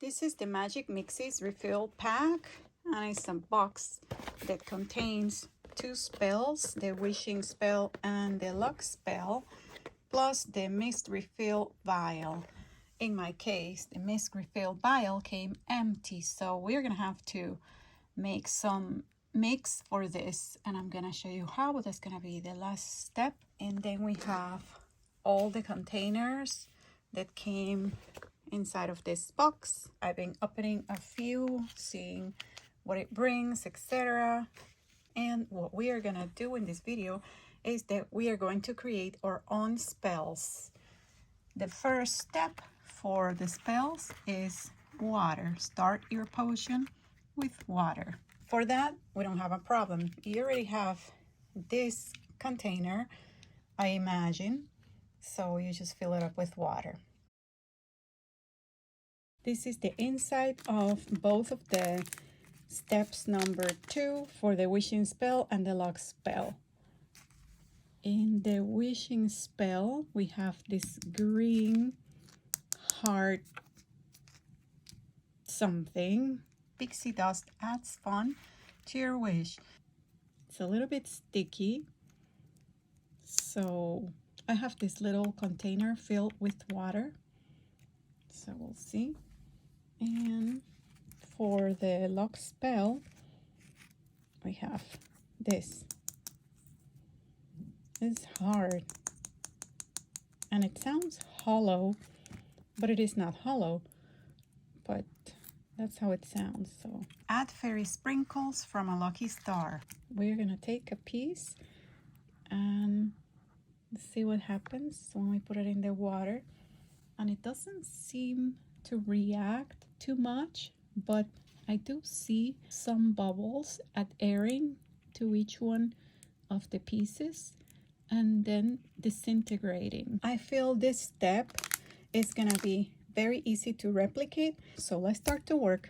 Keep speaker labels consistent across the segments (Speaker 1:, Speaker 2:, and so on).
Speaker 1: This is the Magic Mixies Refill Pack, and it's a box that contains 2 spells, the Wishing Spell and the Luck Spell, plus the Mist Refill Vial. In my case, the Mist Refill Vial came empty, so we're gonna have to make some mix for this, and I'm gonna show you how. That's gonna be the last step. And then we have all the containers that came inside of this box. I've been opening a few, seeing what it brings, etc. And what we are gonna do in this video is that we are going to create our own spells. The first step for the spells is water. Start your potion with water. For that, we don't have a problem. You already have this container, I imagine, so you just fill it up with water. This is the inside of both of the steps number 2 for the Wishing Spell and the Luck Spell. In the Wishing Spell, we have this green heart something. Pixie dust adds fun to your wish. It's a little bit sticky, so I have this little container filled with water, so we'll see. And for the Luck Spell, we have this. It's hard and it sounds hollow, but it is not hollow, but that's how it sounds. So add fairy sprinkles from a lucky star. We're gonna take a piece and see what happens when we put it in the water. And it doesn't seem to react too much, but I do see some bubbles adhering to each one of the pieces and then disintegrating. I feel this step is gonna be very easy to replicate, so let's start to work.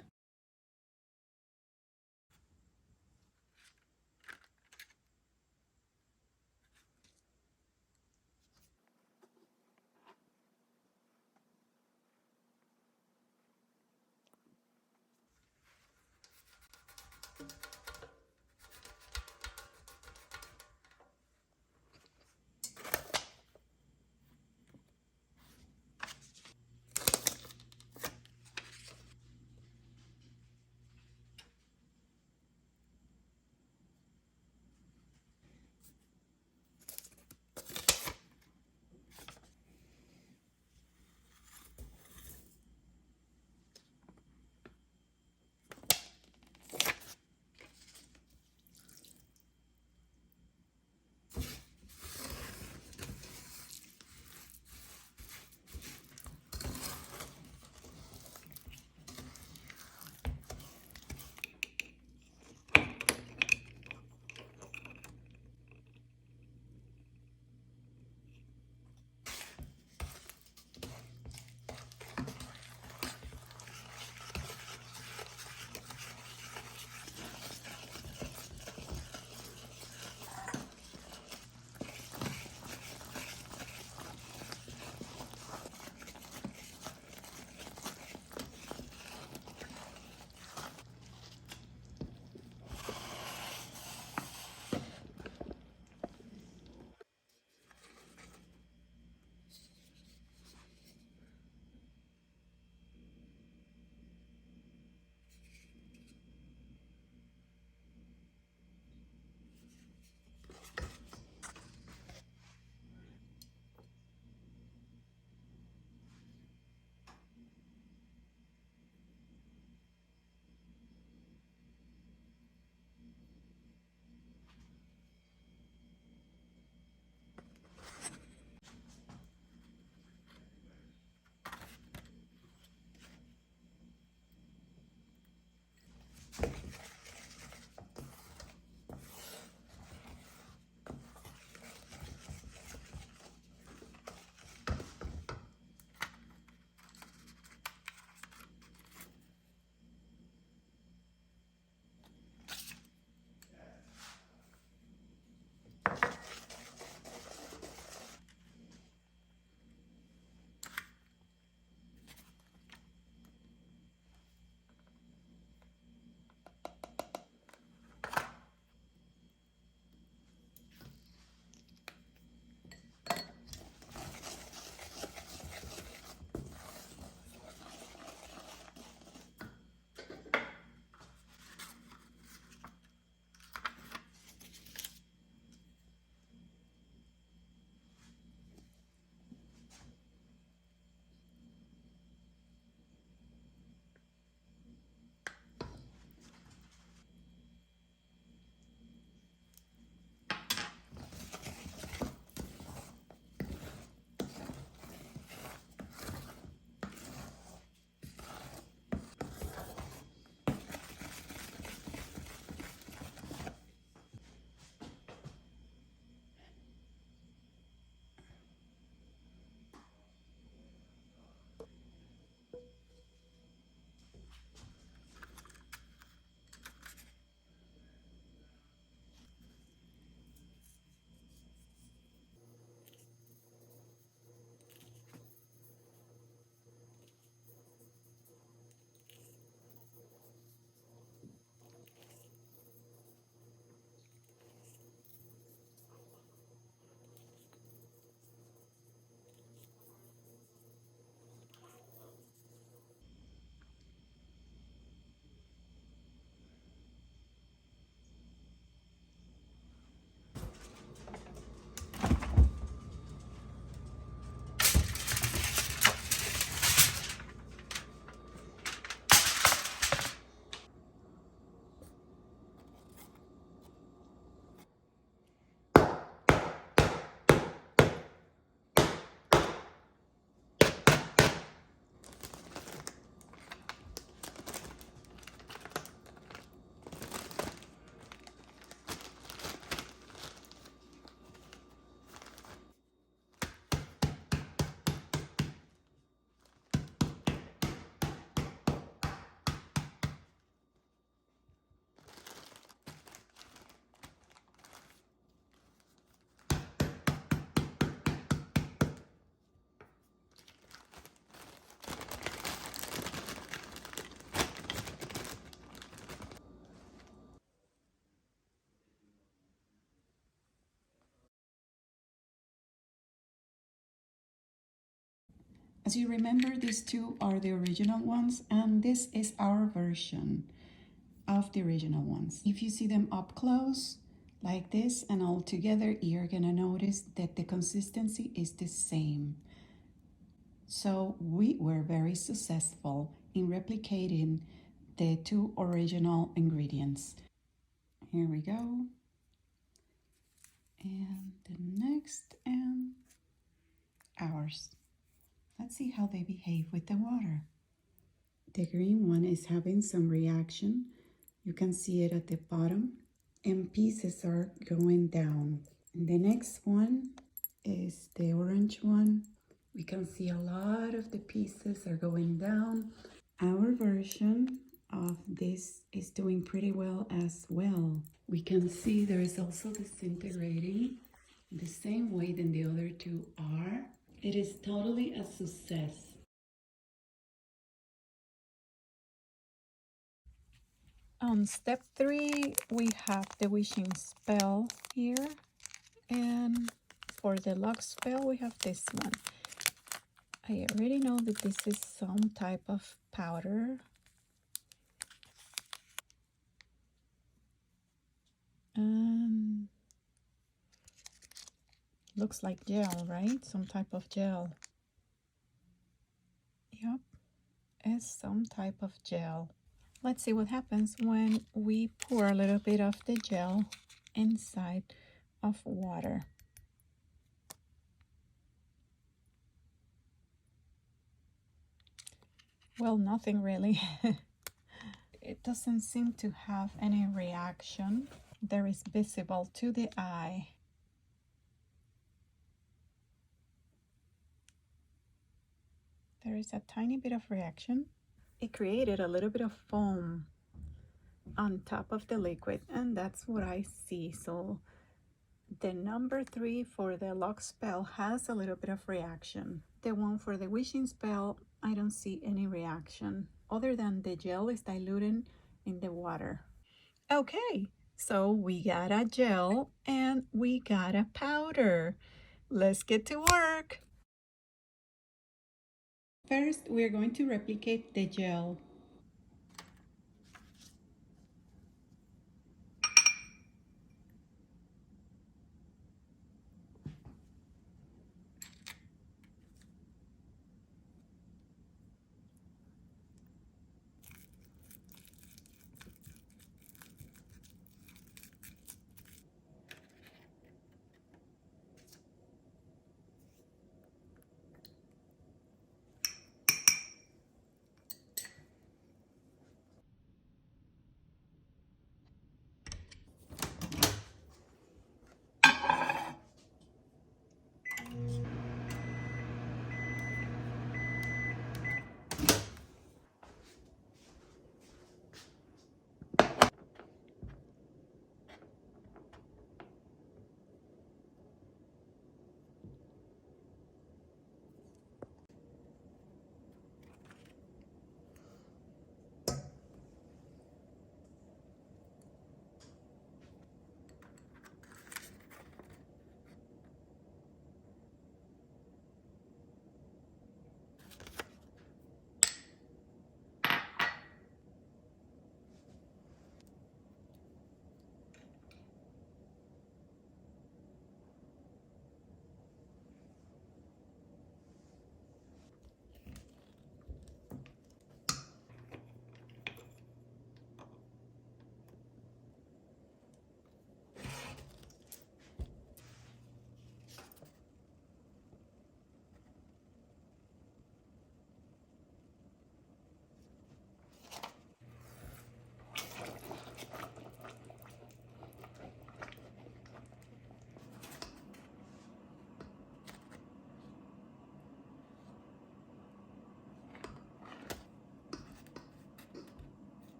Speaker 1: As you remember, these two are the original ones, and this is our version of the original ones. If you see them up close, like this, and all together, you're gonna notice that the consistency is the same. So we were very successful in replicating the two original ingredients. Here we go. And the next, and ours. Let's see how they behave with the water. The green one is having some reaction. You can see it at the bottom, and pieces are going down. And the next one is the orange one. We can see a lot of the pieces are going down. Our version of this is doing pretty well as well. We can see there is also disintegrating the same way than the other two are. It is totally a success. On step 3, we have the wishing spell here, and for the lock spell, we have this one. I already know that this is some type of powder. Looks like gel, right? Some type of gel. Yep, it's some type of gel. Let's see what happens when we pour a little bit of the gel inside of water. Well, nothing really. It doesn't seem to have any reaction. There is visible to the eye. There is a tiny bit of reaction. It created a little bit of foam on top of the liquid, and that's what I see. So the number 3 for the lock spell has a little bit of reaction. The one for the wishing spell, I don't see any reaction other than the gel is diluting in the water. Okay, so we got a gel and we got a powder. Let's get to work. First, we're going to replicate the gel.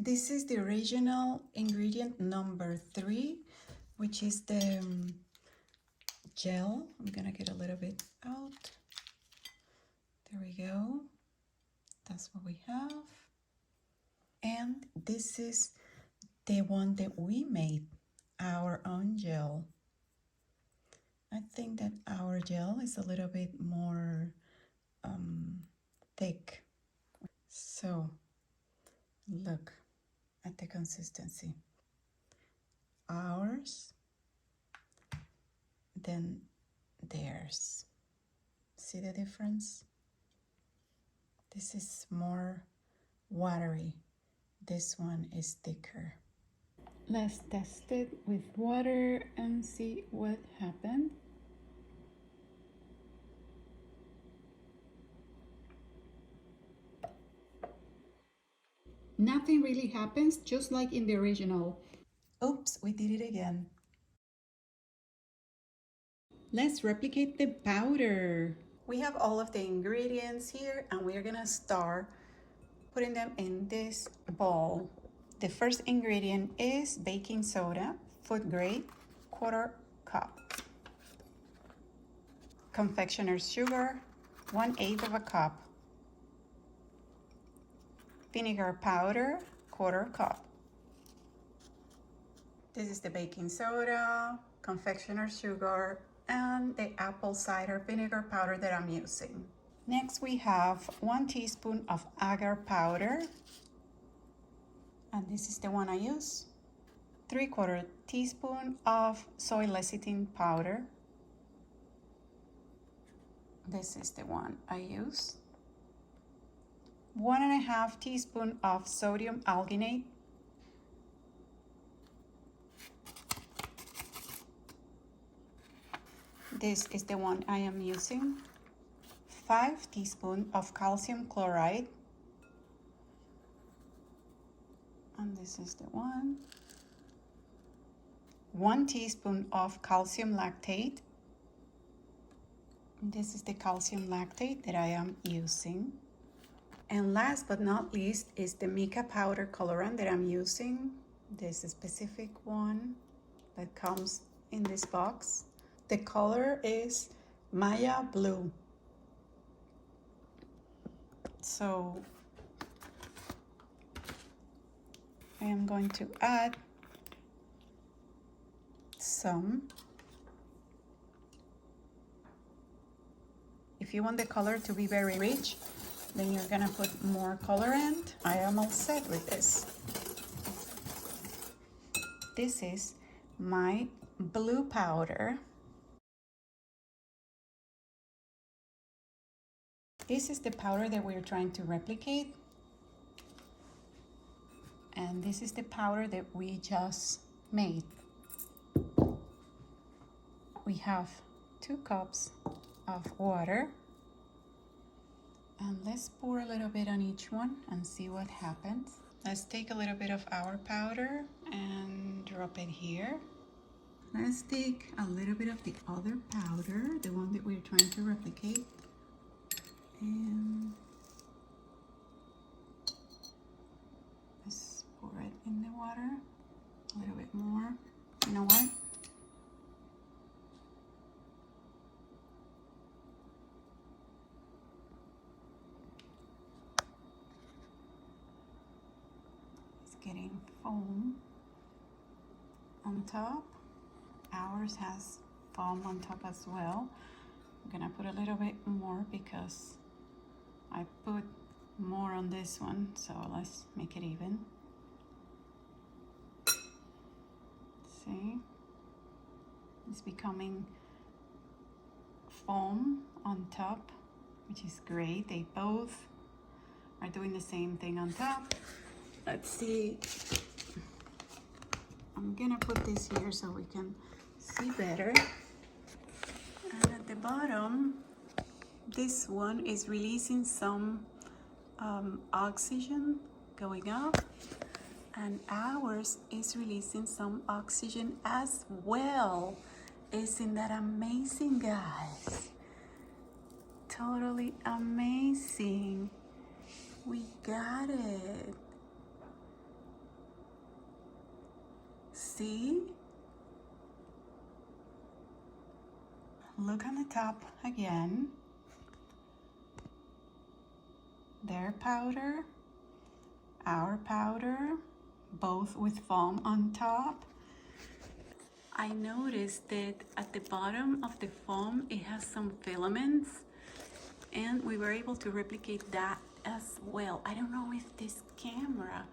Speaker 1: This is the original ingredient number 3, which is the gel. I'm gonna get a little bit out. There we go. That's what we have. And this is the one that we made, our own gel. I think that our gel is a little bit more thick. So look at the consistency. Ours, then theirs. See the difference? This is more watery. This one is thicker. Let's test it with water and see what happened. Nothing really happens, just like in the original. Oops, we did it again. Let's replicate the powder. We have all of the ingredients here, and we're gonna start putting them in this bowl. The first ingredient is baking soda, food grade, 1/4 cup. Confectioner's sugar, 1/8 of a cup. Vinegar powder, 1/4 cup. This is the baking soda, confectioner's sugar, and the apple cider vinegar powder that I'm using. Next we have 1 teaspoon of agar powder, and this is the one I use. 3/4 teaspoon of soy lecithin powder. This is the one I use. 1.5 teaspoon of sodium alginate. This is the one I am using. 5 teaspoons of calcium chloride. And this is the one. 1 teaspoon of calcium lactate. This is the calcium lactate that I am using. And last but not least is the mica powder colorant that I'm using. This specific one that comes in this box. The color is Maya Blue. So I am going to add some. If you want the color to be very rich, then you're gonna put more colorant. I am all set with this. This is my blue powder. This is the powder that we're trying to replicate. And this is the powder that we just made. We have 2 cups of water. And let's pour a little bit on each one and see what happens. Let's take a little bit of our powder and drop it here. Let's take a little bit of the other powder, the one that we're trying to replicate. And let's pour it in the water. A little bit more. You know what? Getting foam on top. Ours has foam on top as well. I'm gonna put a little bit more because I put more on this one, so let's make it even. See? It's becoming foam on top, which is great. They both are doing the same thing on top. Let's see. I'm gonna put this here so we can see better. And at the bottom, this one is releasing some oxygen going up, and ours is releasing some oxygen as well. Isn't that amazing, guys? Totally amazing. We got it. see? Look on the top again. Their powder, our powder, both with foam on top. I noticed that at the bottom of the foam, it has some filaments, and we were able to replicate that as well. I don't know if this camera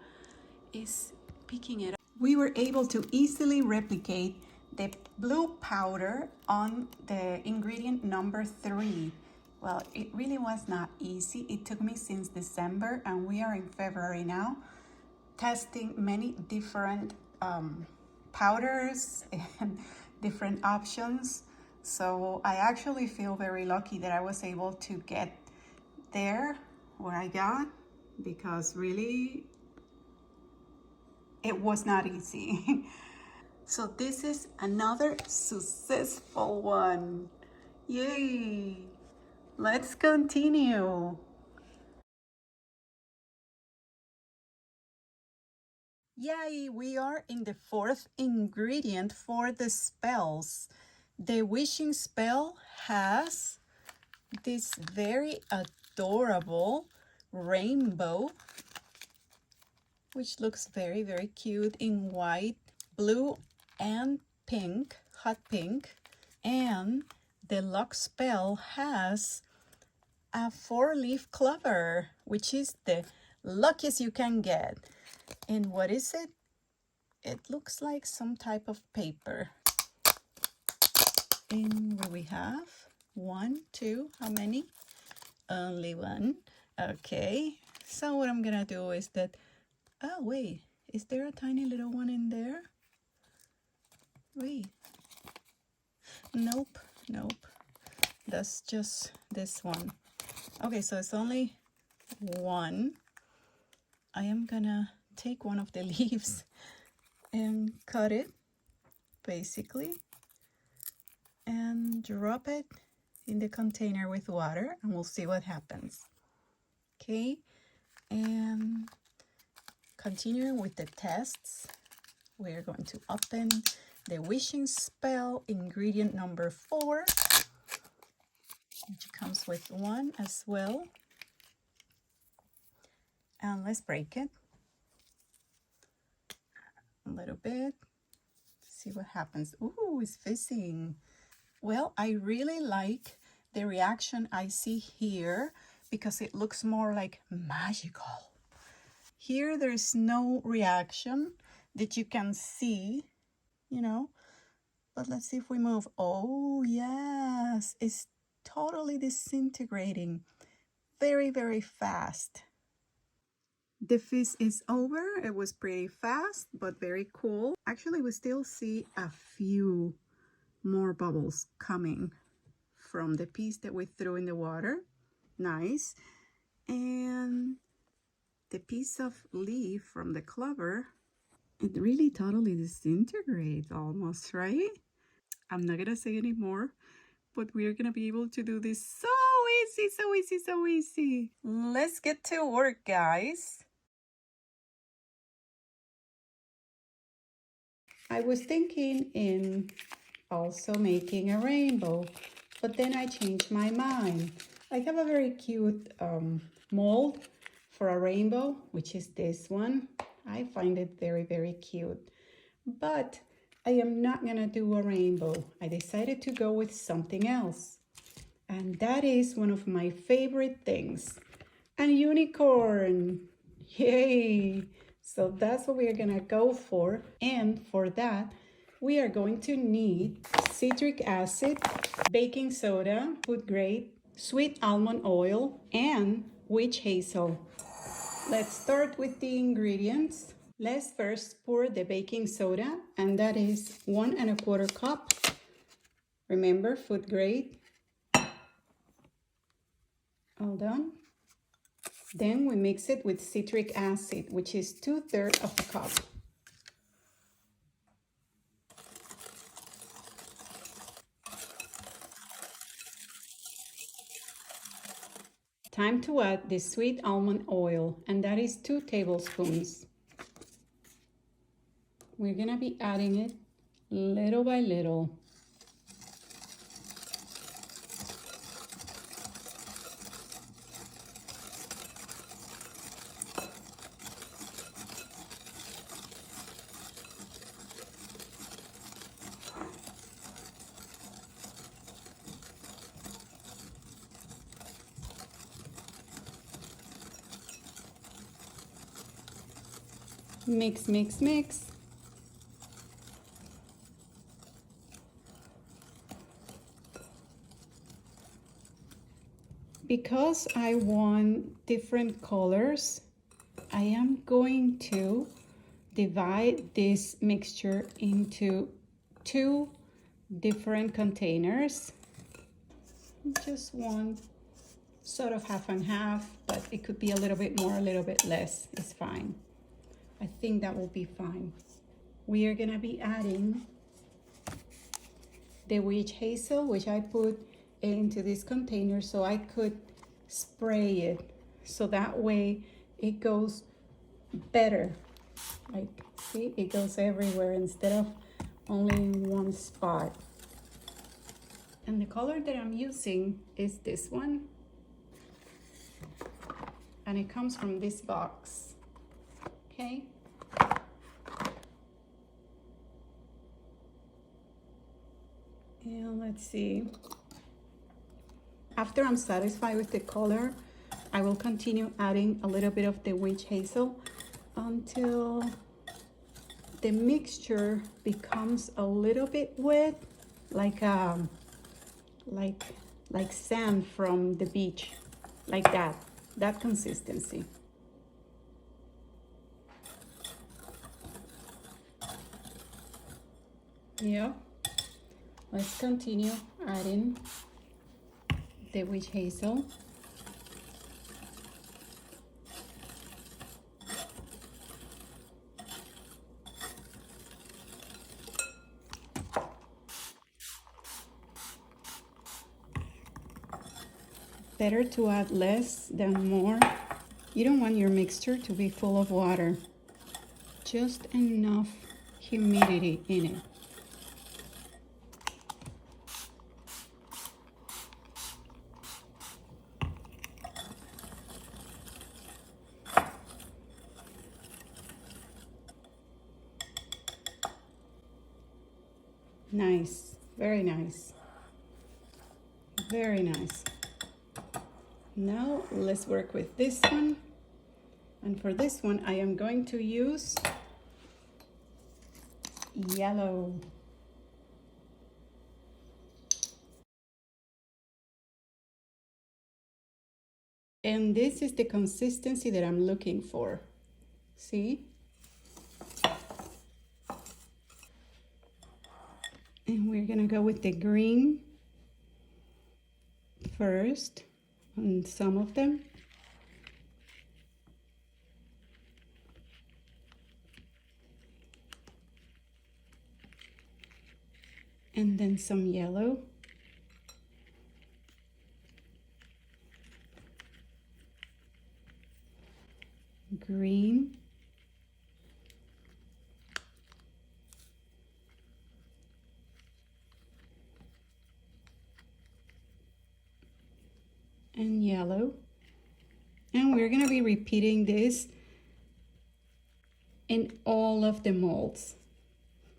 Speaker 1: is picking it up. We were able to easily replicate the blue powder on the ingredient number 3. Well, it really was not easy. It took me since December, and we are in February now, testing many different powders and different options. So I actually feel very lucky that I was able to get there where I got, because really it was not easy. So this is another successful one. Yay! Let's continue. Yay, we are in the 4th ingredient for the spells. The wishing spell has this very adorable rainbow, which looks very, very cute in white, blue, and pink, hot pink. And the luck spell has a 4-leaf clover, which is the luckiest you can get. And what is it? It looks like some type of paper. And what we have? 1, 2, how many? Only 1. Okay, so what I'm gonna do is that, oh wait, is there a tiny little one in there? Wait, nope, that's just this one. Okay, so it's only 1. I am gonna take one of the leaves and cut it, basically, and drop it in the container with water, and we'll see what happens. Okay, and continuing with the tests, we're going to open the wishing spell ingredient number 4, which comes with 1 as well. And let's break it a little bit, see what happens. Ooh, it's fizzing. Well, I really like the reaction I see here, because it looks more like magical. Here there's no reaction that you can see, you know, but let's see if we move. Oh yes, it's totally disintegrating very, very fast. The fizz is over. It was pretty fast, but very cool. Actually, we still see a few more bubbles coming from the piece that we threw in the water. Nice. And the piece of leaf from the clover, it really totally disintegrates almost, right? I'm not gonna say any more, but we are gonna be able to do this so easy, so easy, so easy. Let's get to work, guys. I was thinking in also making a rainbow, but then I changed my mind. I have a very cute mold for a rainbow, which is this one. I find it very, very cute, but I am not gonna do a rainbow. I decided to go with something else, and that is one of my favorite things, a unicorn. Yay! So that's what we are gonna go for, and for that we are going to need citric acid, baking soda, food grade, sweet almond oil, and witch hazel. Let's start with the ingredients. Let's first pour the baking soda, and that is 1 1/4 cup. Remember, food grade. All done. Then we mix it with citric acid, which is 2/3 of a cup. Time to add the sweet almond oil, and that is 2 tablespoons. we're gonna be adding it little by little. Mix, mix, mix. Because I want different colors, I am going to divide this mixture into 2 different containers. Just one, sort of half and half, but it could be a little bit more, a little bit less. It's fine. I think that will be fine. We are gonna be adding the witch hazel, which I put into this container so I could spray it, so that way it goes better. Like, see, it goes everywhere instead of only in one spot. And the color that I'm using is this one, and it comes from this box. Okay. And let's see. After I'm satisfied with the color, I will continue adding a little bit of the witch hazel until the mixture becomes a little bit wet, like sand from the beach, like that consistency. Yeah. Let's continue adding the witch hazel. Better to add less than more. You don't want your mixture to be full of water. Just enough humidity in it. Nice, very nice, very nice. Now let's work with this one. And for this one, I am going to use yellow. And this is the consistency that I'm looking for. See? And we're gonna go with the green first on some of them. And then some yellow. Green. And yellow. And we're going to be repeating this in all of the molds.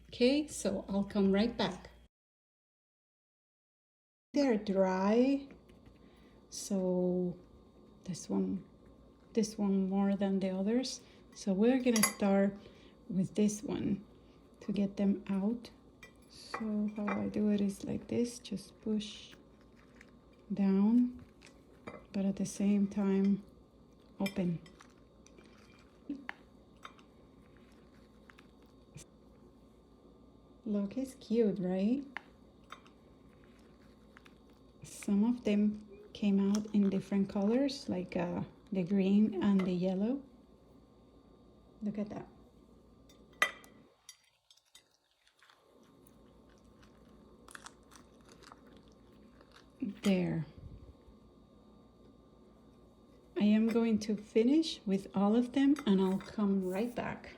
Speaker 1: Okay, so I'll come right back. They're dry, so this one more than the others. So we're going to start with this one to get them out. So how I do it is like this, just push down, but at the same time open. Look, it's cute, right? Some of them came out in different colors, like the green and the yellow. Look at that. There. I am going to finish with all of them and I'll come right back.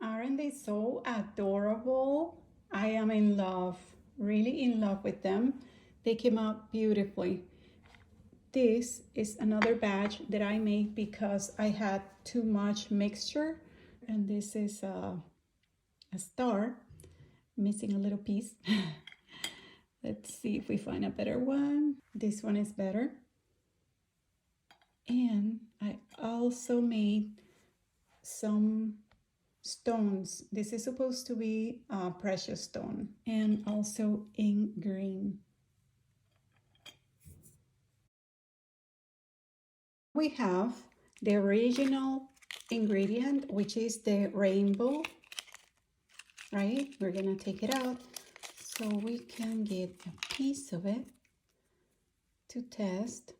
Speaker 1: All right. Aren't they so adorable? I am in love, really in love with them. They came out beautifully. This is another batch that I made because I had too much mixture. And this is a star, missing a little piece. Let's see if we find a better one. This one is better. And I also made some stones. This is supposed to be a precious stone, and also in green. We have the original ingredient, which is the rainbow, right? We're gonna take it out so we can get a piece of it to test.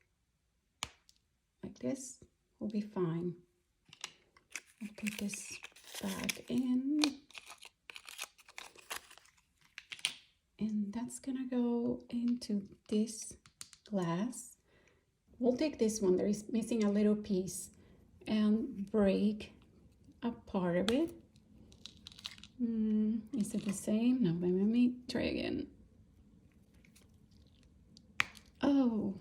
Speaker 1: Like this will be fine. I'll put this back in, and that's gonna go into this glass. We'll take this one, there is missing a little piece, and break a part of it. Is it the same? No, let me try again. Oh,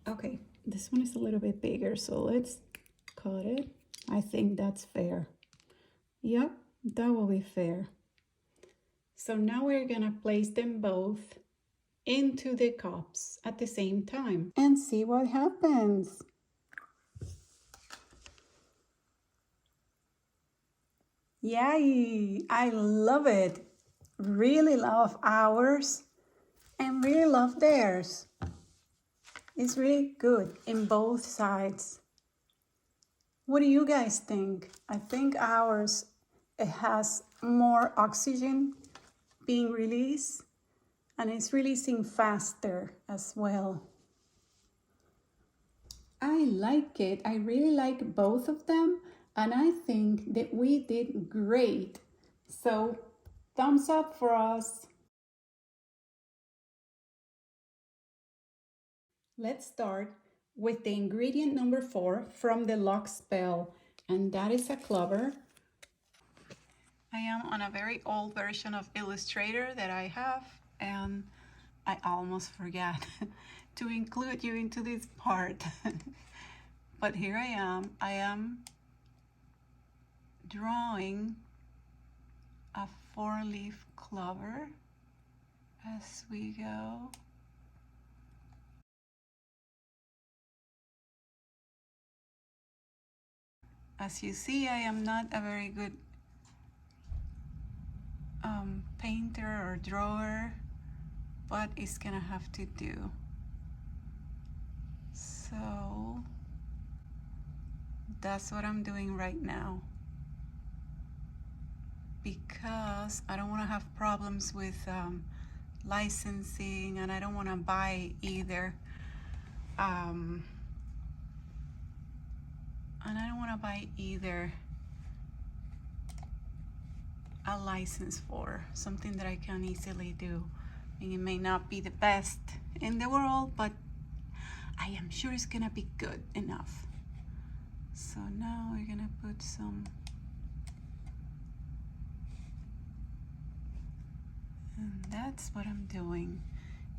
Speaker 1: okay, this one is a little bit bigger, so let's cut it. I think that's fair. Yep, that will be fair. So now we're gonna place them both into the cups at the same time and see what happens. Yay! I love it. Really love ours and really love theirs. It's really good in both sides. What do you guys think? I think ours, it has more oxygen being released, and it's releasing faster as well. I like it. I really like both of them, and I think that we did great. So thumbs up for us. Let's start with the ingredient number 4 from the lock spell, and that is a clover. I am on a very old version of Illustrator that I have, and I almost forgot to include you into this part. But here I am drawing a 4-leaf clover as we go. As you see, I am not a very good painter or drawer, but it's gonna have to do. So that's what I'm doing right now, because I don't want to have problems with licensing, and I don't want to buy either. And I don't want to buy either a license for something that I can easily do. And it may not be the best in the world, but I am sure it's gonna be good enough. So now we're gonna put some, and that's what I'm doing.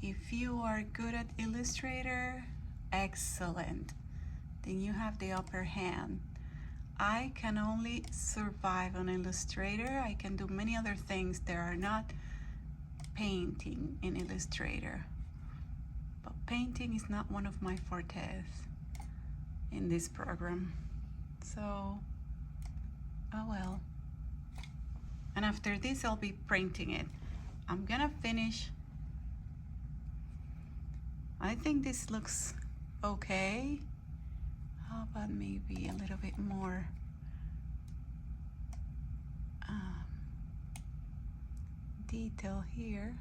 Speaker 1: If you are good at Illustrator, excellent, then you have the upper hand. I can only survive on Illustrator. I can do many other things that are not painting in Illustrator, but painting is not one of my fortes in this program. So, oh well. And after this, I'll be printing it. I'm gonna finish. I think this looks okay. How about maybe a little bit more detail here.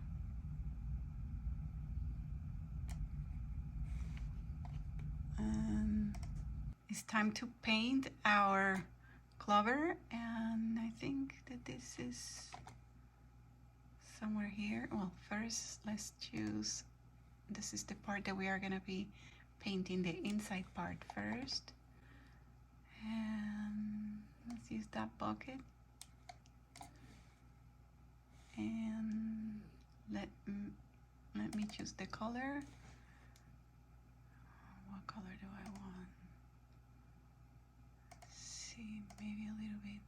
Speaker 1: It's time to paint our clover, and I think that this is somewhere here. Well, first let's choose, this is the part that we are gonna be painting the inside part first. And Let's use that bucket. And let me choose the color. What color do I want? Let's see, maybe a little bit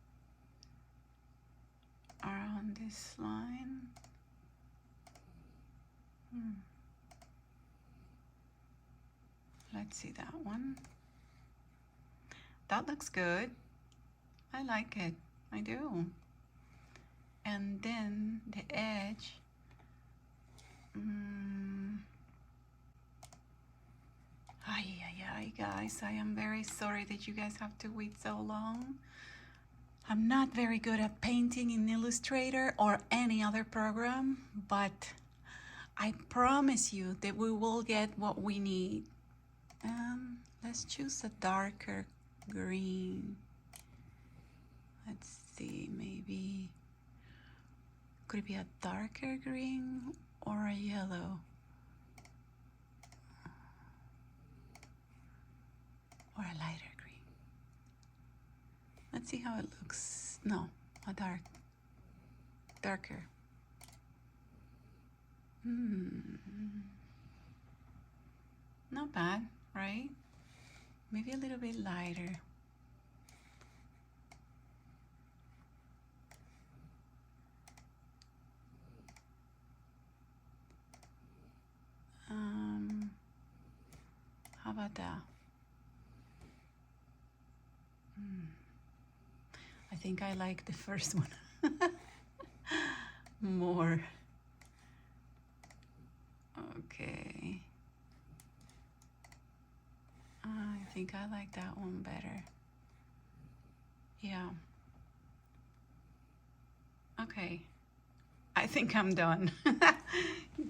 Speaker 1: around this line. Let's see that one. That looks good. I like it. I do. And then the edge. Ay, guys, I am very sorry that you guys have to wait so long. I'm not very good at painting in Illustrator or any other program, but I promise you that we will get what we need. Let's choose a darker green. Let's see, maybe, could it be a darker green or a yellow? Or a lighter green. Let's see how it looks. No, a darker. Not bad, right? Maybe a little bit lighter. How about that? I think I like the first one more. Okay. I think I like that one better. Yeah. Okay. I think I'm done.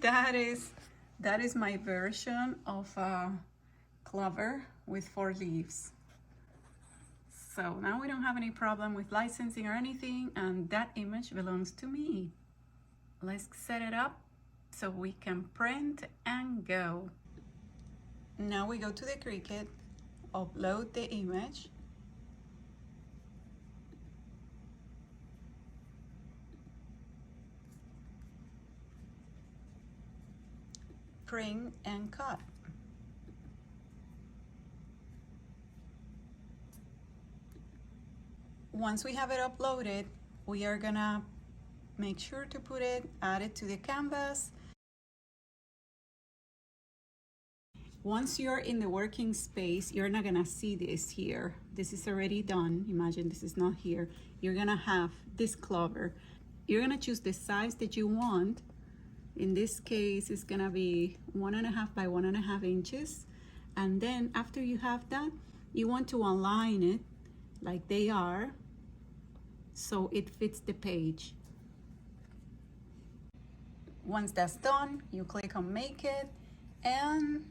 Speaker 1: That is my version of a clover with 4 leaves. So now we don't have any problem with licensing or anything, and that image belongs to me. Let's set it up so we can print and go. Now we go to the Cricut, upload the image. Print and cut. Once we have it uploaded, we are gonna make sure to add it to the canvas. Once you're in the working space, you're not gonna see this here. This is already done. Imagine this is not here. You're gonna have this clover. You're gonna choose the size that you want. In this case, it's gonna be 1.5 by 1.5 inches. And then after you have that, you want to align it like they are, so it fits the page. Once that's done, you click on Make It, and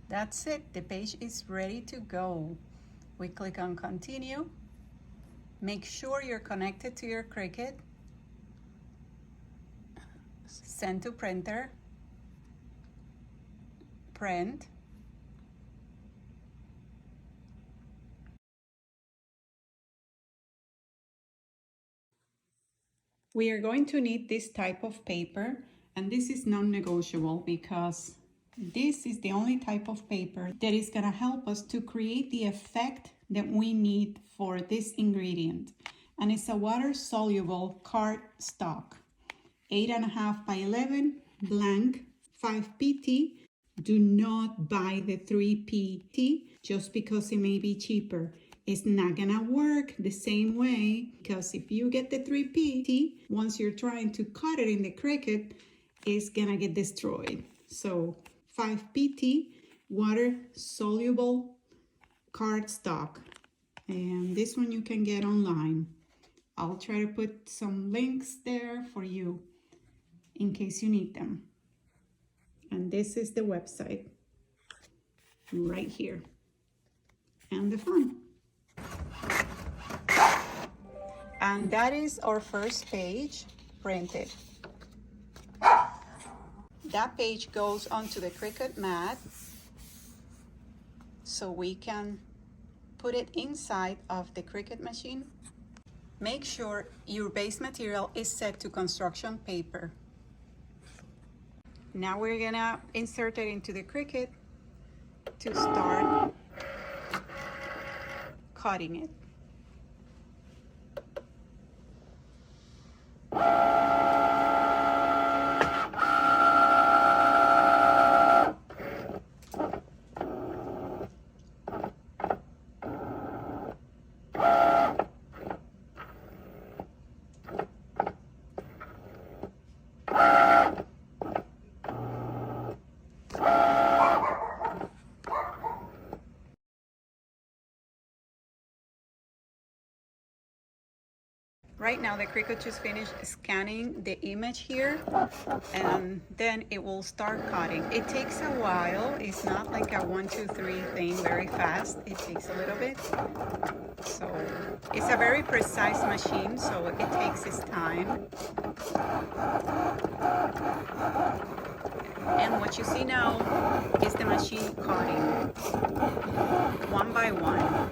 Speaker 1: that's it. The page is ready to go. We click on Continue. Make sure you're connected to your Cricut. Send to printer. Print. We are going to need this type of paper, and this is non-negotiable because this is the only type of paper that is going to help us to create the effect that we need for this ingredient. And it's a water-soluble cardstock, 8.5 by 11, blank, 5 PT. Do not buy the 3 PT just because it may be cheaper. It's not gonna work the same way, because if you get the 3 PT, once you're trying to cut it in the Cricut, it's gonna get destroyed. So 5 PT, water soluble cardstock, and this one you can get online. I'll try to put some links there for you in case you need them. And this is the website right here, and the font. And that is our first page printed. That page goes onto the Cricut mat, so we can put it inside of the Cricut machine Make sure your base material is set to construction paper. Now we're gonna insert it into the Cricut to start cutting it. Right now the Cricut just finished scanning the image here, and then it will start cutting. It takes a while. It's not like a 1, 2, 3 thing very fast. It takes a little bit. So it's a very precise machine, so it takes its time. And what you see now is the machine cutting one by one.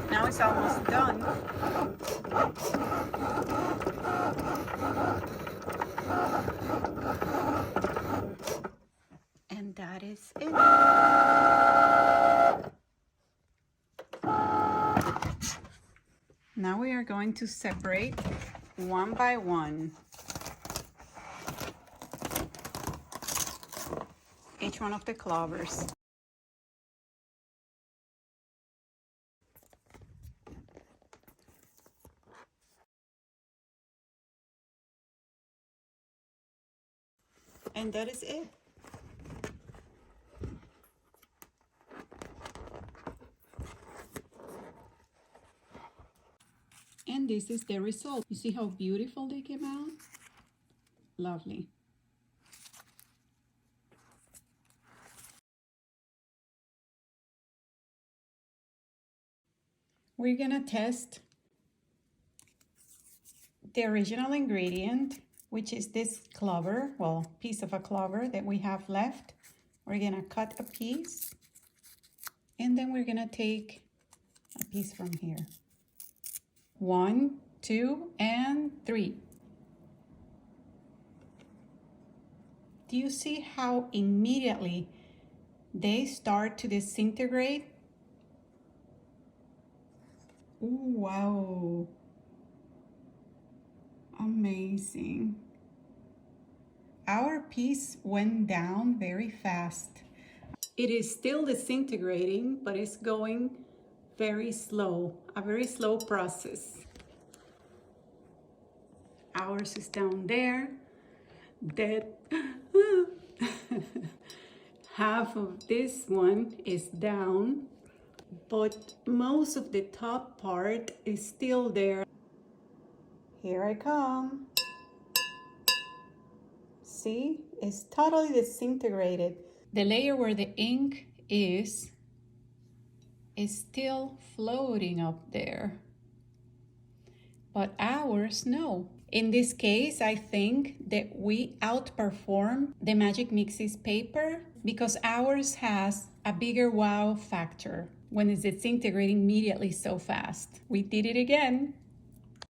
Speaker 1: Now it's almost done. And that is it. Now we are going to separate one by one each one of the clovers. And that is it. And this is the result. You see how beautiful they came out? Lovely. We're gonna test the original ingredient, which is this clover, well, piece of a clover that we have left. We're gonna cut a piece, and then we're gonna take a piece from here. 1, 2, and 3. Do you see how immediately they start to disintegrate? Ooh, wow. Amazing. Our piece went down very fast. It is still disintegrating, but it's going very slow, a very slow process. Ours is down there, dead. Half of this one is down, but most of the top part is still there. Here I come. See, it's totally disintegrated. The layer where the ink is still floating up there. But ours, no. In this case, I think that we outperform the Magic Mixies paper because ours has a bigger wow factor when it's disintegrating immediately so fast. We did it again.